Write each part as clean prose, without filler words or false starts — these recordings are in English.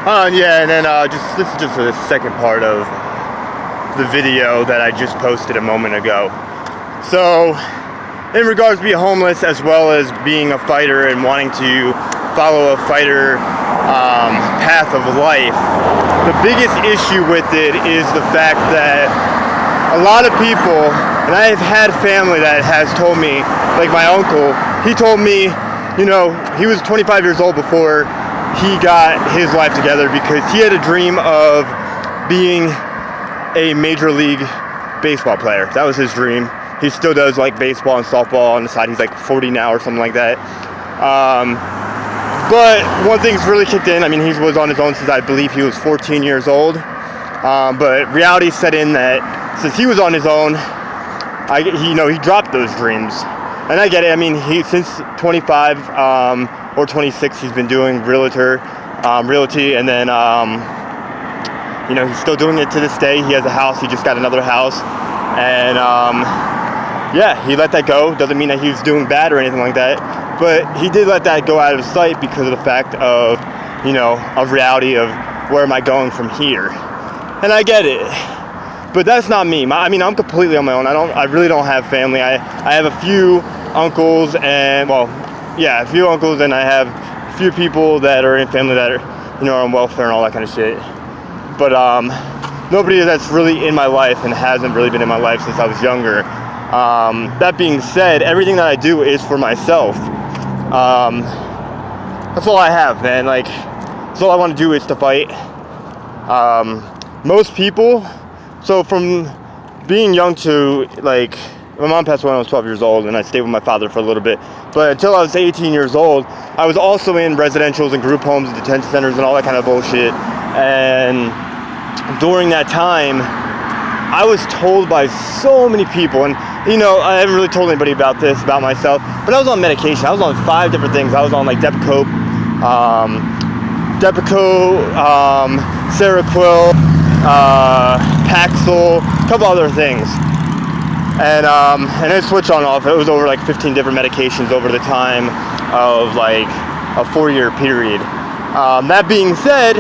Yeah, and then this is just the second part of the video that I just posted a moment ago. So, in regards to being homeless as well as being a fighter and wanting to follow a fighter path of life, the biggest issue with it is the fact that a lot of people, and I have had family that has told me, like my uncle, he told me, you know, he was 25 years old before he got his life together because he had a dream of being a major league baseball player. That was his dream. He still does like baseball and softball on the side. He's like 40 now or something like that. But one thing's really kicked in. I mean, he was on his own since I believe he was 14 years old. But reality set in that since he was on his own, he dropped those dreams. And I get it. I mean, since 25 or 26, he's been doing realty, and then he's still doing it to this day. He has a house. He just got another house, and he let that go. Doesn't mean that he was doing bad or anything like that, but he did let that go out of sight because of the fact of, of reality of where am I going from here. And I get it. But that's not me. I'm completely on my own. I really don't have family. I have a few uncles and a few uncles, and I have a few people that are in family that are, are on welfare and all that kind of shit. But nobody that's really in my life and hasn't really been in my life since I was younger. That being said, everything that I do is for myself. That's all I have, man. Like, that's all I want to do is to fight. Most people. So from being young to, like, my mom passed away when I was 12 years old, and I stayed with my father for a little bit. But until I was 18 years old, I was also in residentials and group homes and detention centers and all that kind of bullshit. And during that time, I was told by so many people, and, I haven't really told anybody about myself, but I was on medication. I was on 5 different things. I was on, like, Depakote, Seroquel, Paxil, a couple other things, and it switched on and off. It was over like 15 different medications over the time of like a 4-year period. That being said,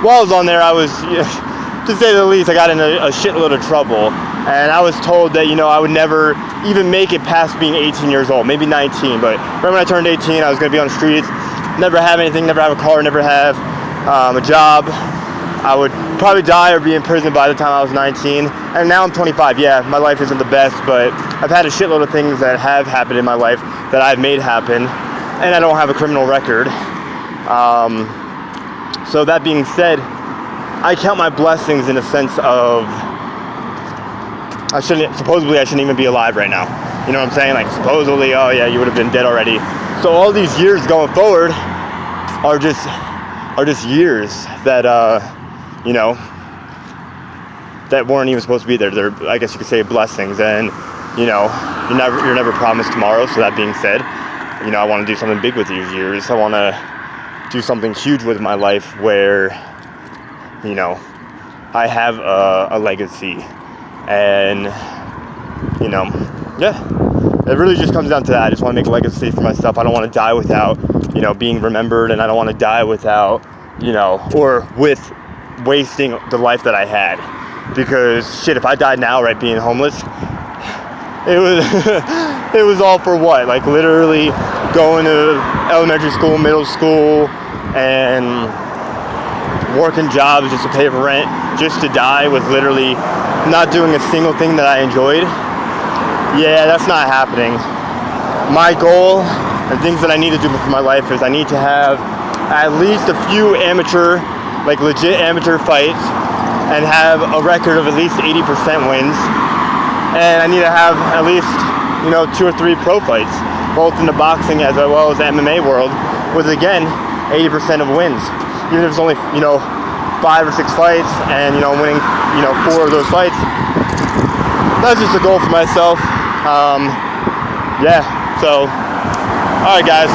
while I was on there, I was, to say the least, I got in a shitload of trouble, and I was told that I would never even make it past being 18 years old, maybe 19. But right when I turned 18, I was going to be on the streets, never have anything, never have a car, never have a job. I would probably die or be in prison by the time I was 19, and now I'm 25. Yeah, my life isn't the best, but I've had a shitload of things that have happened in my life that I've made happen, and I don't have a criminal record. So that being said, I count my blessings in a sense of I shouldn't even be alive right now. You know what I'm saying? Like, supposedly, oh yeah, you would have been dead already. So all these years going forward are just years that that weren't even supposed to be there. They're, I guess you could say, blessings. And you're never promised tomorrow. So that being said, I want to do something big with these years. I want to do something huge with my life where I have a legacy. And it really just comes down to that. I just want to make a legacy for myself. I don't want to die without being remembered, and I don't want to die without or with wasting the life that I had. Because shit, if I died now, right, being homeless, it was it was all for what? Like, literally going to elementary school, middle school, and working jobs just to pay for rent, just to die with literally not doing a single thing that I enjoyed. Yeah, that's not happening. My goal and things that I need to do for my life is I need to have at least a few amateur, like legit amateur fights, and have a record of at least 80% wins. And I need to have at least 2 or 3 pro fights, both in the boxing as well as the MMA world, with again 80% of wins. Even if it's only 5 or 6 fights, and winning 4 of those fights. That's just a goal for myself. So all right, guys.